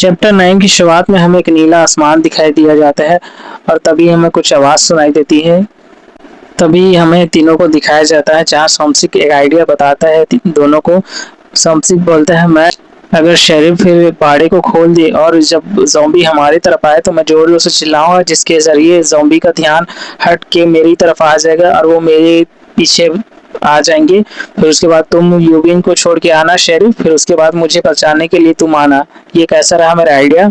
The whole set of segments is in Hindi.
चैप्टर 9 की शुरुआत में हमें एक नीला आसमान दिखाई दिया जाता है और तभी हमें कुछ आवाज़ सुनाई देती है। तभी हमें तीनों को दिखाया जाता है जहाँ सोमसिक एक आइडिया बताता है दोनों को। सोमसिक बोलता है मैं अगर शेरिफ फिर बाड़े को खोल दे और जब ज़ॉम्बी हमारी तरफ आए तो मैं जोर-जोर से चिल्लाऊँगा जिसके ज़रिए ज़ॉम्बी का ध्यान हट के मेरी तरफ आ जाएगा और वो मेरे पीछे आ जाएँगे। फिर उसके बाद तुम यूबिन को छोड़ के आना शेरिफ, फिर उसके बाद मुझे बचाने के लिए तुम आना। ये कैसा रहा मेरा आइडिया?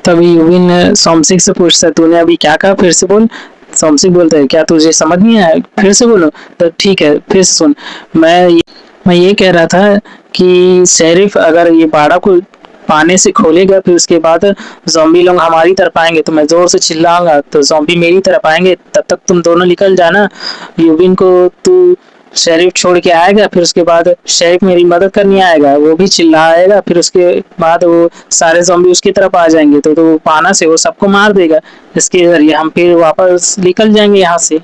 तभी यूबिन सोमसिक से पूछता है तूने अभी क्या कहा फिर से बोल। सोमसिक बोलता है क्या तुझे समझ नहीं आया, फिर से बोलो। तो ठीक है फिर से सुन। मैं ये कह रहा था कि शेरिफ अगर ये बाड़ा को पाने से खोलेगा फिर उसके बाद ज़ॉम्बी लोग हमारी तरफ आएंगे तो मैं ज़ोर से चिल्लाऊंगा तो ज़ॉम्बी मेरी तरफ आएंगे, तब तक तुम दोनों निकल जाना। यूबिन को तू शेरिफ छोड़ के आएगा, फिर उसके बाद शेरिफ मेरी मदद करने आएगा, वो भी चिल्लाएगा, फिर उसके बाद वो सारे ज़ॉम्बी उसकी तरफ आ जाएंगे तो पाना से वो सबको मार देगा। इसके ज़रिए हम फिर वापस निकल जाएंगे यहाँ से।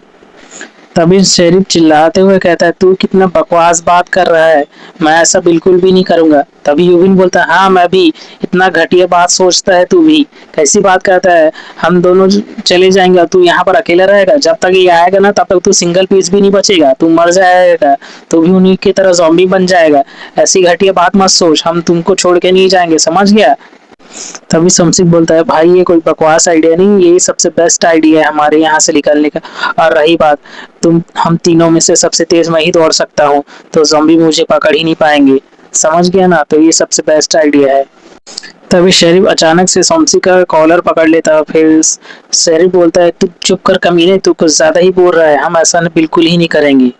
तभी शेरिफ चिल्लाते हुए कहता है तू कितना बकवास बात कर रहा है, मैं ऐसा बिल्कुल भी नहीं करूँगा। तभी यूबिन बोलता है हाँ मैं भी, इतना घटिया बात सोचता है तू भी, कैसी बात करता है। हम दोनों चले जाएंगे और तू यहाँ पर अकेला रहेगा, जब तक ये आएगा ना तब तक तू सिंगल पीस भी नहीं बचेगा, तू मर जाएगा, तू भी उन्हीं की तरह ज़ॉम्बी बन जाएगा। ऐसी घटिया बात मत सोच, हम तुमको छोड़ के नहीं जाएंगे, समझ गया। तभी शमसिक बोलता है भाई ये कोई बकवास आइडिया नहीं, यही सबसे बेस्ट आइडिया है हमारे यहाँ से निकलने का। और रही बात तुम हम तीनों में से सबसे तेज मैं ही दौड़ सकता हूँ तो ज़ॉम्बी मुझे पकड़ ही नहीं पाएंगे, समझ गया ना, तो ये सबसे बेस्ट आइडिया है। तभी शेरिफ अचानक से सोमसी का कॉलर पकड़ लेता है। फिर शेरिफ बोलता है तू चुप कर कमीने, तू कुछ ज्यादा ही बोल रहा है, हम ऐसा बिल्कुल ही नहीं करेंगे।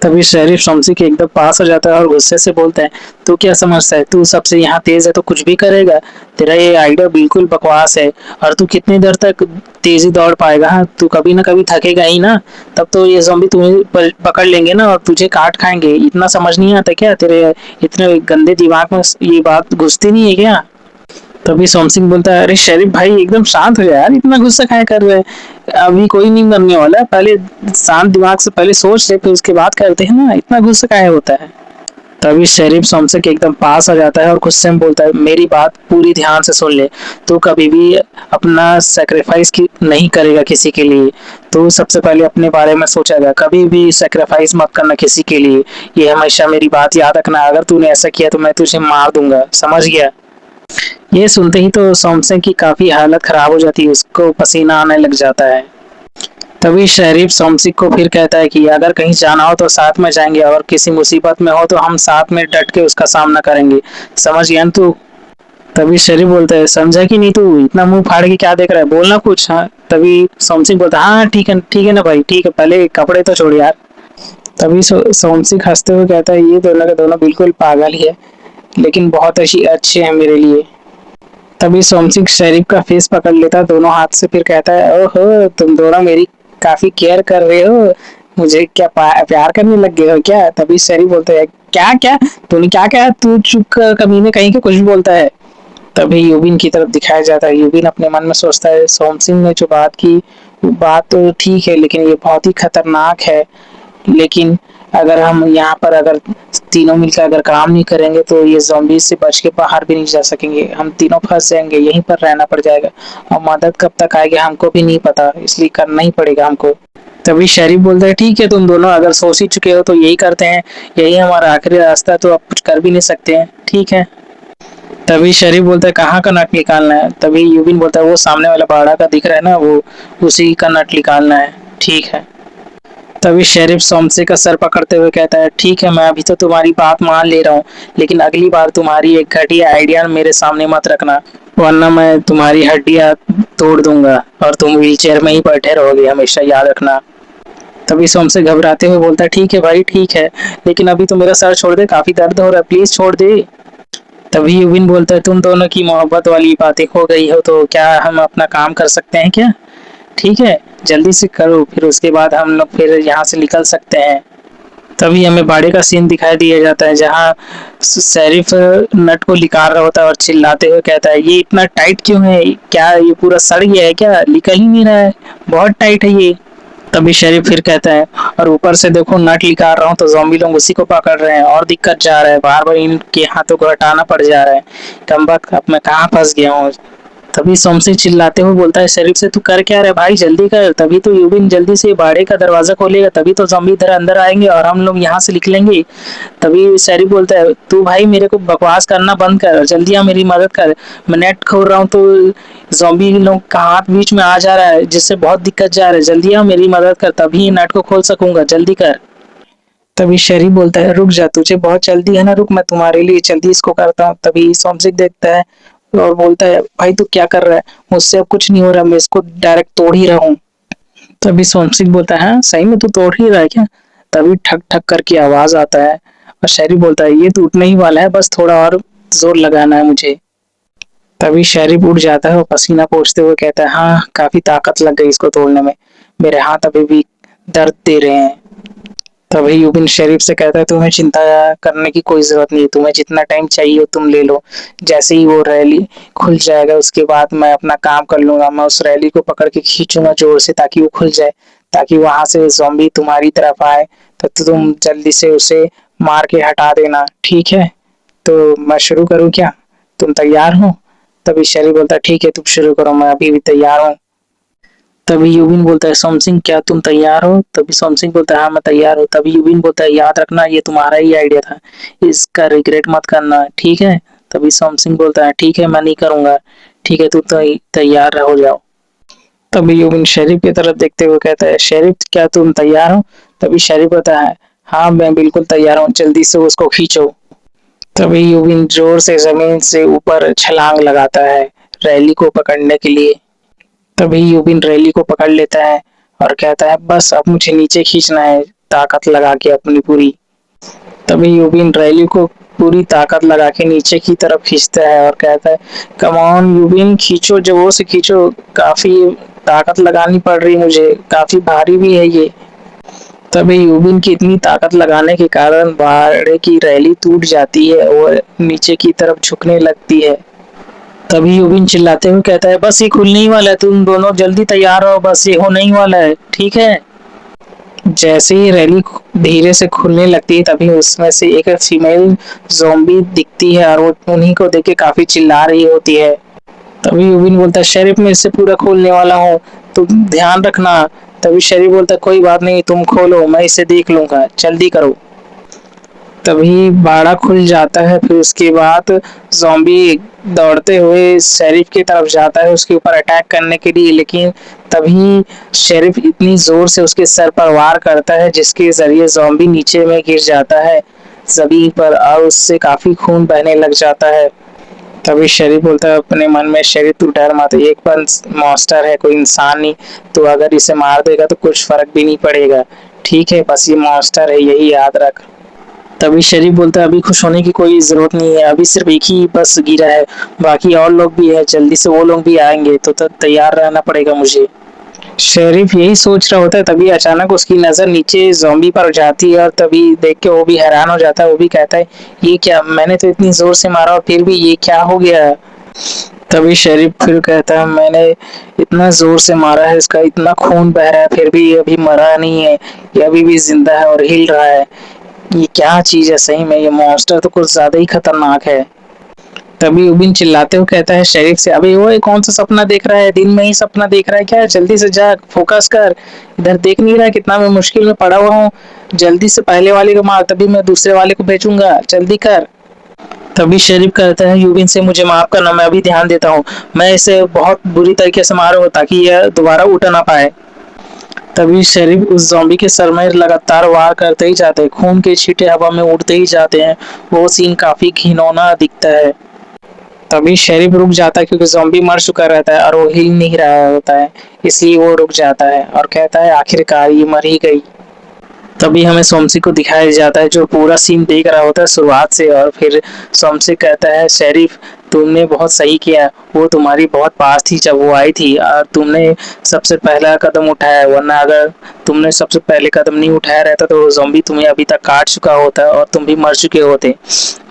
तभी शेरिफ सोमसी के एकदम पास आ जाता है और गुस्से से बोलता है तू क्या समझता है तू सबसे यहाँ तेज है तो कुछ भी करेगा, तेरा ये आइडिया बिल्कुल बकवास है। और तू कितनी देर तक तेजी दौड़ पाएगा, हाँ तू कभी ना कभी थकेगा ही ना, तब तो ये ज़ॉम्बी तुम्हें पकड़ लेंगे ना और तुझे काट खाएंगे। इतना समझ नहीं आता क्या तेरे इतने गंदे दिमाग में, ये बात घुसती नहीं है क्या। तभी सोम सिंह बोलता है अरे शरीफ भाई एकदम शांत हो जाए यार, इतना गुस्सा काहे कर रहे हैं, अभी कोई नहीं मरने वाला है, पहले शांत दिमाग से पहले सोच ले फिर उसके बाद करते हैं ना, इतना गुस्सा काहे होता है। तभी शरीफ सोमसे के एकदम पास आ जाता है और गुस्से में बोलता है मेरी बात पूरी ध्यान से सुन ले, तू कभी भी अपना सेक्रीफाइस नहीं करेगा किसी के लिए, तो सबसे पहले अपने बारे में सोचेगा, कभी भी सेक्रीफाइस मत करना किसी के लिए, ये हमेशा मेरी बात याद रखना, अगर तूने ऐसा किया तो मैं तुझे मार दूंगा, समझ गया। ये सुनते ही तो सोमसेन की काफी हालत खराब हो जाती है, उसको पसीना आने लग जाता है। तभी शरीफ सोमसिक को फिर कहता है कि अगर कहीं जाना हो तो साथ में जाएंगे और किसी मुसीबत में हो तो हम साथ में डट के उसका सामना करेंगे, समझ गया तू। तभी शरीफ बोलता है समझा कि नहीं, तू इतना मुंह फाड़ के क्या देख रहा है, बोलना कुछ। हाँ तभी सोमसिक बोलता है हाँ ठीक है ना भाई, ठीक है, पहले कपड़े तो छोड़ यार। तभी सोमसिक हंसते हुए कहता है ये दोनों के दोनों बिल्कुल पागल ही है, लेकिन बहुत अच्छे हैं मेरे लिए। तभी सोमसिक शरीफ का फेस पकड़ लेता है दोनों हाथ से, फिर कहता है ओहो तुम दोनों मेरी काफी केयर कर रहे हो, मुझे क्या प्यार करने लग गए हो क्या। तभी शरीफ बोलता है क्या क्या तूने क्या कहा, तू चुप कर कमीने कहीं के, कुछ भी बोलता है। तभी यूबिन की तरफ दिखाया जाता है, यूबिन अपने मन में सोचता है सोमसिंह ने जो बात की वो बात तो ठीक है लेकिन ये बहुत ही खतरनाक है, लेकिन अगर हम यहाँ पर अगर तीनों मिलकर अगर काम नहीं करेंगे तो ये ज़ॉम्बी से बच के बाहर भी नहीं जा सकेंगे, हम तीनों फंस जाएंगे, यहीं पर रहना पड़ जाएगा और मदद कब तक आएगी हमको भी नहीं पता, इसलिए करना ही पड़ेगा हमको। तभी शरीफ बोलता है ठीक है तुम दोनों अगर सोच ही चुके हो तो यही करते हैं, यही हमारा आखिरी रास्ता है, तो अब कुछ कर भी नहीं सकते हैं, ठीक है। तभी शरीफ बोलता है कहाँ का नट निकालना है। तभी यूबिन बोलता है वो सामने वाला बाड़ा का दिख रहा है ना, वो उसी का नट निकालना है, ठीक है। तभी शेरिफ सोमसे का सर पकड़ते हुए कहता है ठीक है मैं अभी तो तुम्हारी बात मान ले रहा हूँ, लेकिन अगली बार तुम्हारी एक घटिया आइडिया मेरे सामने मत रखना, वरना मैं तुम्हारी हड्डियां तोड़ दूंगा और तुम व्हीलचेयर में ही बैठे रहोगे हमेशा, याद रखना। तभी सोमसे घबराते हुए बोलता है ठीक है भाई ठीक है, लेकिन अभी तो मेरा सर छोड़ दे, काफी दर्द हो रहा है, प्लीज छोड़ दे। तभी यूबिन बोलता है तुम दोनों की मोहब्बत वाली बातें हो गई हो तो क्या हम अपना काम कर सकते हैं क्या, ठीक है जल्दी से करो, फिर उसके बाद हम लोग फिर यहाँ से निकल सकते हैं। तभी हमें बाड़े का सीन दिखाई दिया जाता है जहाँ शेरिफ नट को निकाल रहा होता है और चिल्लाते हुए कहता है ये इतना टाइट क्यों है, क्या ये पूरा सड़ गया है क्या, निकल ही नहीं रहा है, बहुत टाइट है ये। तभी शरीफ फिर कहता है, और ऊपर से देखो नट निकाल रहा हूँ तो ज़ॉम्बी लोग उसी को पकड़ रहे हैं और दिक्कत जा रहा है, बार-बार इनके हाथों को हटाना पड़ जा रहा है। कमबख्त अब मैं कहाँ फँस गया हूँ। तभी सोमसी चिल्लाते हुए बोलता है शरीफ से, तू कर क्या रहा है भाई, जल्दी कर, तभी तो यूबिन जल्दी से बाड़े का दरवाजा खोलेगा, तभी तो ज़ॉम्बी इधर अंदर आएंगे और हम लोग यहाँ से निकलेंगे। तभी शरीफ बोलता है, तू भाई मेरे को बकवास करना बंद कर, जल्दी आ मेरी मदद कर, मैं नेट खोल रहा हूँ तो ज़ॉम्बी लोग का हाथ बीच में आ जा रहा है जिससे बहुत दिक्कत जा रहा है, जल्दी आ मेरी मदद कर, तभी नेट को खोल सकूंगा, जल्दी कर। तभी शरीफ बोलता है, रुक जा, तुझे बहुत जल्दी है ना, रुक मैं तुम्हारे लिए जल्दी इसको करता हूँ। तभी सोमसिक देखता है और बोलता है, भाई तू क्या कर रहा है, मुझसे अब कुछ नहीं हो रहा, मैं इसको डायरेक्ट तोड़ ही रहा हूँ। तभी सोमसिक बोलता है, हाँ सही में तू तोड़ ही रहा है क्या। तभी ठक ठक करके आवाज आता है और शरीफ बोलता है, ये टूटने ही वाला है, बस थोड़ा और जोर लगाना है मुझे। तभी शरीफ उठ जाता है और पसीना पोंछते हुए कहता है, हाँ काफी ताकत लग गई इसको तोड़ने में, मेरे हाथ अभी भी दर्द दे रहे हैं। तभी यूबिन शरीफ से कहता है, तुम्हें चिंता करने की कोई जरूरत नहीं, तुम्हें जितना टाइम चाहिए हो तुम ले लो, जैसे ही वो रैली खुल जाएगा उसके बाद मैं अपना काम कर लूंगा, मैं उस रैली को पकड़ के खींचूंगा जोर से ताकि वो खुल जाए, ताकि वहां से ज़ॉम्बी तुम्हारी तरफ आए, तो तुम जल्दी से उसे मार के हटा देना, ठीक है। तो मैं शुरू करूँ क्या, तुम तैयार हो। तभी शरीफ बोलता है, ठीक है तुम शुरू करो, मैं अभी भी तैयार हूँ। तभी यूबिन बोलता है, सोम सिंह क्या तुम तैयार हो। तभी सोम सिंह बोलता है, हाँ मैं तैयार हूँ। तभी यूबिन बोलता है, याद रखना ये तुम्हारा ही आइडिया था, इसका रिग्रेट मत करना, ठीक है। तभी सोम सिंह बोलता है, ठीक है मैं नहीं करूंगा, ठीक है तू तैयार हो जाओ। तभी यूबिन शरीफ की तरफ देखते हुए कहता है, शरीफ क्या तुम तैयार हो। तभी शरीफ कहता है, हाँ मैं बिल्कुल तैयार हूँ, जल्दी से उसको खींचो। तभी यूबिन जोर से जमीन से ऊपर छलांग लगाता है रैली को पकड़ने के लिए। तभी यूबिन रैली को पकड़ लेता है और कहता है, बस अब मुझे नीचे खींचना है ताकत लगा के अपनी पूरी। तभी यूबिन रैली को पूरी ताकत लगा के नीचे की तरफ खींचता है और कहता है, कम ऑन यूबिन खींचो, जोर से खींचो, काफी ताकत लगानी पड़ रही मुझे, काफी भारी भी है ये। तभी यूबिन की इतनी ताकत लगाने के कारण बाड़े की रैली टूट जाती है और नीचे की तरफ झुकने लगती है। तभी यूबिन चिल्लाते हुए कहता है, बस ये खुलने ही वाला है, तुम दोनों जल्दी तैयार हो, बस ये होने ही वाला है, ठीक है। जैसे ही रैली धीरे से खुलने लगती है तभी उसमें से एक फीमेल ज़ॉम्बी दिखती है और वो उन्हीं को देख के काफी चिल्ला रही होती है। तभी यूबिन बोलता है, शरीफ मैं इससे पूरा खोलने वाला हूँ, तुम ध्यान रखना। तभी शरीफ बोलता है, कोई बात नहीं, तुम खोलो, मैं इसे देख लूंगा, जल्दी करो। तभी बाड़ा खुल जाता है, फिर उसके बाद ज़ॉम्बी दौड़ते हुए शेरिफ की तरफ जाता है उसके ऊपर अटैक करने के लिए, लेकिन तभी शेरिफ इतनी जोर से उसके सर पर वार करता है जिसके जरिए ज़ॉम्बी नीचे में गिर जाता है जमीन पर और उससे काफी खून बहने लग जाता है। तभी शेरिफ बोलता है अपने मन में, शेरिफ तू डर मत, एक पर मॉन्स्टर है, कोई इंसान नहीं, तो अगर इसे मार देगा तो कुछ फर्क भी नहीं पड़ेगा, ठीक है, बस ये मॉन्स्टर है यही याद रख। तभी शरीफ बोलता है, अभी खुश होने की कोई जरूरत नहीं है, अभी सिर्फ एक ही बस गिरा है, बाकी और लोग भी है, जल्दी से वो लोग भी आएंगे, तो तब तैयार रहना पड़ेगा मुझे। शरीफ यही सोच रहा होता है तभी अचानक उसकी नजर नीचे ज़ॉम्बी पर जाती है और तभी देख के वो भी हैरान हो जाता है, वो भी कहता है, ये क्या, मैंने तो इतनी जोर से मारा और फिर भी ये क्या हो गया। तभी शरीफ फिर कहता है, मैंने इतना जोर से मारा है, इसका इतना खून बह रहा है, फिर भी ये अभी मरा नहीं है, ये अभी भी जिंदा है और हिल रहा है, ये क्या चीज है, सही में ये मॉन्स्टर तो कुछ ज्यादा ही खतरनाक है। तभी उबिन चिल्लाते हुए कहता है शरीफ से, अबे वो कौन सा सपना देख रहा है, दिन में ही सपना देख रहा है क्या, जल्दी से जा फोकस कर, इधर देख नहीं रहा कितना मैं मुश्किल में पड़ा हुआ हूँ, जल्दी से पहले वाले को मार तभी मैं दूसरे वाले को भेजूंगा, जल्दी कर। तभी शरीफ कहता है, यूबिन से मुझे माफ करना, मैं अभी ध्यान देता हूँ, मैं इसे बहुत बुरी तरीके से मारूंगा ताकि यह दोबारा उठ ना पाए। तभी शरीफ उस ज़ॉम्बी के सर में लगातार वार करते ही जाते हैं, खून के छींटे हवा में उड़ते ही जाते हैं, वो सीन काफी घिनौना दिखता है। तभी शरीफ रुक जाता है क्योंकि ज़ॉम्बी मर चुका रहता है और वो हिल नहीं रहा होता है, इसलिए वो रुक जाता है और कहता है, आखिरकार ये मर ही गई। तभी हमें सोमसी को दिखाया जाता है जो पूरा सीन देख रहा होता है शुरुआत से, और फिर सोमसी कहता है, शरीफ तुमने बहुत सही किया, वो तुम्हारी बहुत पास थी जब वो आई थी और तुमने सबसे पहला कदम उठाया, वरना अगर तुमने सबसे पहले कदम नहीं उठाया रहता तो वो ज़ॉम्बी तुम्हें अभी तक काट चुका होता और तुम भी मर चुके होते,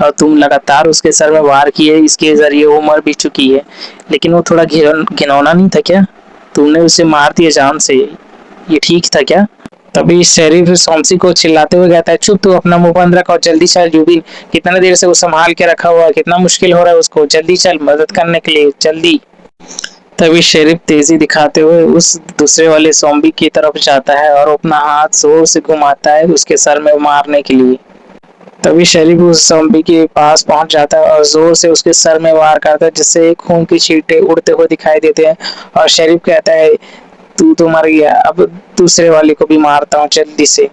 और तुम लगातार उसके सर में वार किए, इसके जरिए वो मर भी चुकी है, लेकिन वो थोड़ा घिनौना नहीं था क्या, तुमने उसे मार दिया जान से। ये ठीक था क्या? तभी शेरिफ सोमसी को चिल्लाते हुए कहता है, चुप, तू अपना मुंह बंद रख और जल्दी चल यूबिन, कितना देर से वो संभाल के रखा हुआ है, कितना मुश्किल हो रहा है उसको, जल्दी चल मदद करने के लिए, जल्दी। तभी शेरिफ तेजी दिखाते हुए उस दूसरे वाले ज़ॉम्बी की तरफ जाता है और अपना हाथ जोर से घुमाता है उसके सर में मारने के लिए। तभी शेरिफ उस ज़ॉम्बी के पास पहुंच जाता है और जोर से उसके सर में वार करता है, जिससे खून की छींटे उड़ते हुए दिखाई देते हैं। और शेरिफ कहता है, तू तो मर गया, अब दूसरे वाले को भी मारता हूँ जल्दी से।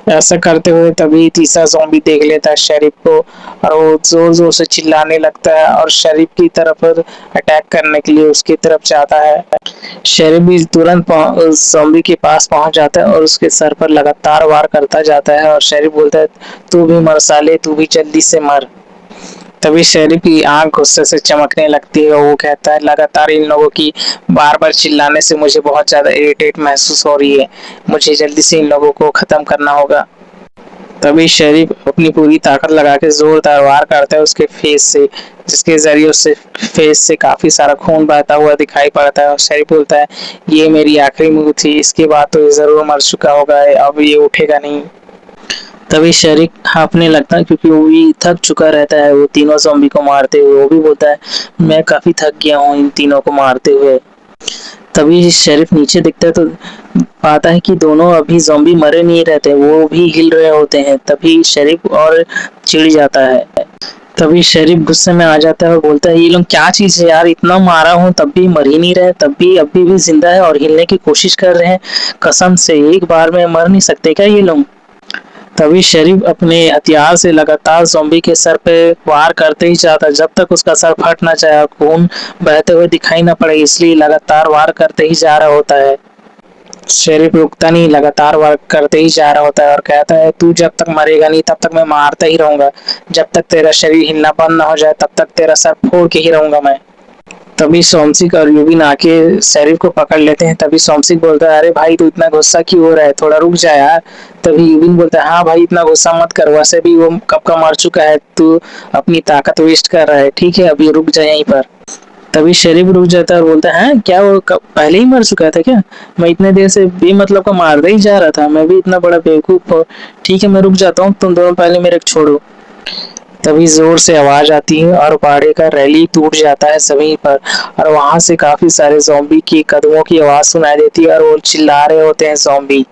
ऐसा करते हुए तभी तीसरा ज़ॉम्बी देख लेता है शेरिफ को और वो जोर जोर से चिल्लाने लगता है और शेरिफ की तरफ अटैक करने के लिए उसकी तरफ जाता है। शेरिफ भी तुरंत उस ज़ॉम्बी के पास पहुंच जाता है और उसके सर पर लगातार वार करता जाता है और शेरिफ बोलता है, तू भी मर साले, तू भी जल्दी से मर। तभी शेरिफ की आंख गुस्से से चमकने लगती है और वो कहता है, लगातार इन लोगों की बार बार चिल्लाने से मुझे बहुत ज्यादा इरिटेट महसूस हो रही है, मुझे जल्दी से इन लोगों को खत्म करना होगा। तभी शेरिफ अपनी पूरी ताकत लगा के जोरदार वार करता है उसके फेस से, जिसके जरिए उससे फेस से काफी सारा खून बहता हुआ दिखाई पड़ता है। और शेरिफ बोलता है, ये मेरी आखिरी मूव थी, इसके बाद तो ये जरूर मर चुका होगा, अब ये उठेगा नहीं। तभी शेरिफ हाँफने लगता है क्योंकि वो भी थक चुका रहता है वो तीनों ज़ॉम्बी को मारते हुए। वो भी बोलता है, मैं काफी थक गया हूँ इन तीनों को मारते हुए। तभी शेरिफ नीचे दिखता है तो पाता है कि दोनों अभी ज़ॉम्बी मरे नहीं रहते, वो भी हिल रहे होते हैं। तभी शेरिफ और चिढ़ जाता है। तभी शेरिफ गुस्से में आ जाता है और बोलता है, ये लोग क्या चीज है यार, इतना मारा हूँ तब भी मर ही नहीं रहे, तब भी अभी भी जिंदा है और हिलने की कोशिश कर रहे हैं, कसम से एक बार में मर नहीं सकते क्या ये लोग? तभी शेरिफ अपने हथियार से लगातार ज़ॉम्बी के सर पे वार करते ही जाता है जब तक उसका सर फट ना जाए, खून बहते हुए दिखाई ना पड़े, इसलिए लगातार वार करते ही जा रहा होता है। शेरिफ रुकता नहीं, लगातार वार करते ही जा रहा होता है और कहता है, तू जब तक मरेगा नहीं तब तक मैं मारता ही रहूंगा, जब तक तेरा शरीर हिलना बंद ना हो जाए तब तक तेरा सर फोड़ के ही रहूंगा मैं। तभी सोमसिक और यूबिन आके शेरिफ को पकड़ लेते हैं। तभी सोमसिक बोलता है, अरे भाई तू इतना गुस्सा क्यों हो रहा है, थोड़ा रुक जा यार। तभी यूबिन बोलता है, हाँ भाई इतना गुस्सा मत कर, वैसे भी वो कब का मर चुका है, तू अपनी ताकत वेस्ट कर रहा है, ठीक है अभी रुक जा यहीं पर। तभी शेरिफ रुक जाता है और बोलता है, क्या वो पहले ही मर चुका था क्या? मैं इतने देर से बेमतलब का मारता ही जा रहा था, मैं भी इतना बड़ा बेवकूफ हूँ। ठीक है मैं रुक जाता हूँ, तुम दोनों पहले मेरे को छोड़ो। तभी जोर से आवाज आती है और बाड़े का रैली टूट जाता है जमीन पर और वहां से काफी सारे ज़ॉम्बी की कदमों की आवाज सुनाई देती है और वो चिल्ला रहे होते हैं ज़ॉम्बी।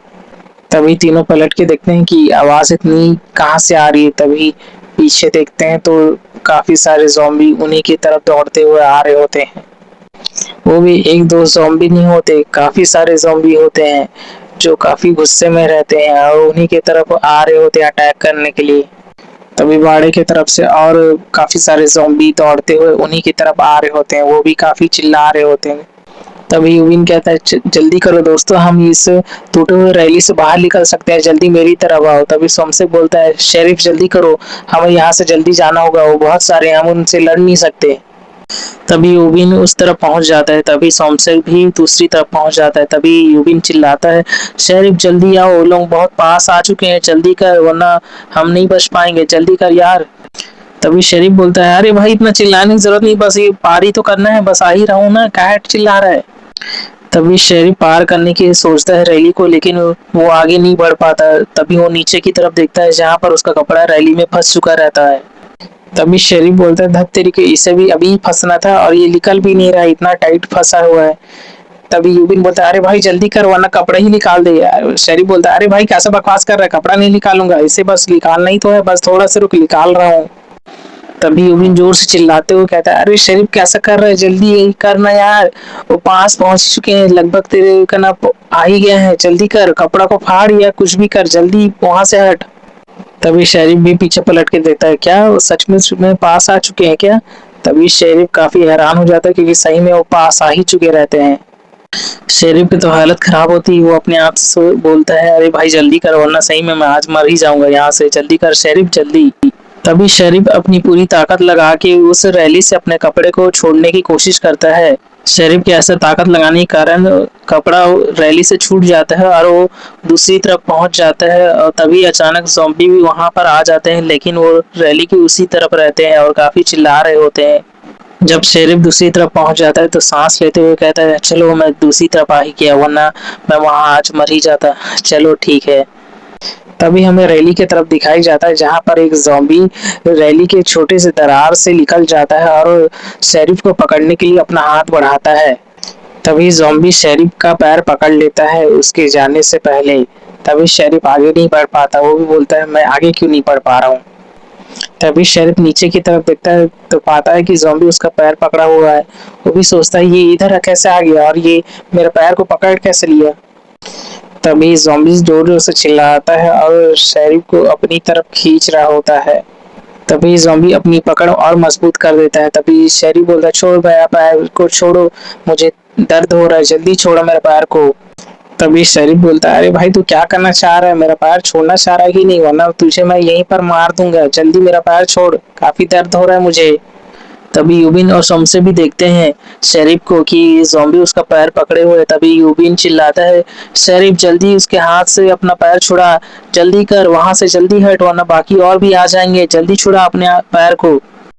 तभी तीनों पलट के देखते हैं कि आवाज इतनी कहाँ से आ रही है। तभी पीछे देखते हैं तो काफी सारे ज़ॉम्बी उन्हीं की तरफ दौड़ते हुए आ रहे होते हैं। वो भी एक दो ज़ॉम्बी नहीं होते, काफी सारे ज़ॉम्बी होते हैं जो काफी गुस्से में रहते हैं और उन्हीं की तरफ आ रहे होते हैं अटैक करने के लिए। तभी बाड़े की तरफ से और काफी सारे ज़ॉम्बी दौड़ते हुए उन्हीं की तरफ आ रहे होते हैं, वो भी काफी चिल्ला रहे होते हैं। तभी यूविन कहता है, जल्दी करो दोस्तों, हम इस टूटे हुए रैली से बाहर निकल सकते हैं, जल्दी मेरी तरफ आओ। तभी सोमसे बोलता है, शेरिफ जल्दी करो, हमें यहाँ से जल्दी जाना होगा, वो बहुत सारे हैं, हम उनसे लड़ नहीं सकते। तभी यूबिन उस तरफ पहुंच जाता है, तभी सोमसेक भी दूसरी तरफ पहुंच जाता है। तभी यूबिन चिल्लाता है, शेरिफ जल्दी आओ, वो लोग बहुत पास आ चुके हैं, जल्दी कर वरना हम नहीं बच पाएंगे, जल्दी कर यार। तभी शेरिफ बोलता है, अरे भाई इतना चिल्लाने की जरूरत नहीं, बस ये पार ही तो करना है, बस आ ही रहा हूँ ना, काहे चिल्ला रहा है। तभी शेरिफ पार करने की सोचता है रैली को, लेकिन वो आगे नहीं बढ़ पाता। तभी वो नीचे की तरफ देखता है जहाँ पर उसका कपड़ा रैली में फंस चुका रहता है। तभी शेरिफ बोलता है, धत तेरी के, इसे भी अभी फंसना था और ये निकल भी नहीं रहा, इतना टाइट फंसा हुआ है। तभी यूबिन बोलता है, अरे भाई जल्दी कर वरना कपड़ा ही निकाल दे यार। शेरिफ बोलता है, अरे भाई कैसा बकवास कर रहा है, कपड़ा नहीं निकालूंगा, इसे बस निकालना ही तो है, बस थोड़ा सा रुक, निकाल रहा हूँ। तभी यूबिन जोर से चिल्लाते हुए कहता है, अरे शेरिफ कैसा कर रहा है, जल्दी यही करना यार, वो पास पहुंच चुके हैं, लगभग तेरे का ना आ ही गए हैं, जल्दी कर, कपड़ा को फाड़ या कुछ भी कर, जल्दी वहां से हट। तभी शेरिफ भी पीछे पलट के देखता है, क्या वो सच में पास आ चुके हैं क्या? तभी शेरिफ काफी हैरान हो जाता है क्योंकि सही में वो पास आ ही चुके रहते हैं। शेरिफ की तो हालत खराब होती है, वो अपने आप से बोलता है, अरे भाई जल्दी कर वरना सही में मैं आज मर ही जाऊंगा यहाँ से, जल्दी कर शेरिफ जल्दी। तभी शेरिफ अपनी पूरी ताकत लगा के उस रैली से अपने कपड़े को छोड़ने की कोशिश करता है। शेरिफ के ऐसा ताकत लगाने के कारण कपड़ा रैली से छूट जाता है और वो दूसरी तरफ पहुंच जाता है और तभी अचानक ज़ॉम्बी भी वहां पर आ जाते हैं, लेकिन वो रैली की उसी तरफ रहते हैं और काफी चिल्ला रहे होते हैं। जब शेरिफ दूसरी तरफ पहुंच जाता है तो सांस लेते हुए कहता है, चलो मैं दूसरी तरफ आ ही गया, वरना मैं वहां आज मर ही जाता। चलो ठीक है। तभी हमें रैली की तरफ दिखाई जाता है, जहां पर एक ज़ॉम्बी रैली के छोटे से दरार से निकल जाता है और शेरिफ को पकड़ने के लिए अपना हाथ बढ़ाता है। तभी ज़ॉम्बी शेरिफ का पैर पकड़ लेता है उसके जाने से पहले। तभी शेरिफ आगे नहीं बढ़ पाता, वो भी बोलता है मैं आगे क्यों नहीं बढ़ पा रहा हूँ। तभी शेरिफ नीचे की तरफ देखता है तो पाता है कि ज़ॉम्बी उसका पैर पकड़ा हुआ है। वो भी सोचता है ये इधर कैसे आ गया और ये मेरे पैर को पकड़ कैसे लिया। तभी ज़ॉम्बी जोर जोर से चिल्लाता है और शेरिफ को अपनी तरफ खींच रहा होता है। तभी ज़ॉम्बी अपनी पकड़ और मजबूत कर देता है। तभी शेरिफ बोलता है, छोड़ मेरा पैर को, छोड़ो, मुझे दर्द हो रहा है, जल्दी छोड़ो मेरे पैर को। तभी शेरिफ बोलता है, अरे भाई तू क्या करना चाह रहा है, मेरा पैर छोड़ना चाह रहा है कि नहीं, वरना तुझे मैं यहीं पर मार दूंगा, जल्दी मेरा पैर छोड़, काफी दर्द हो रहा है मुझे। तभी यूबिन और शमसे भी देखते हैं शेरिफ को कि ज़ॉम्बी उसका पैर पकड़े हुए है। तभी यूबिन चिल्लाता है, शेरिफ जल्दी उसके हाथ से अपना पैर छुड़ा, जल्दी कर, वहां से जल्दी हट, वरना बाकी और भी आ जाएंगे, जल्दी छुड़ा अपने पैर को।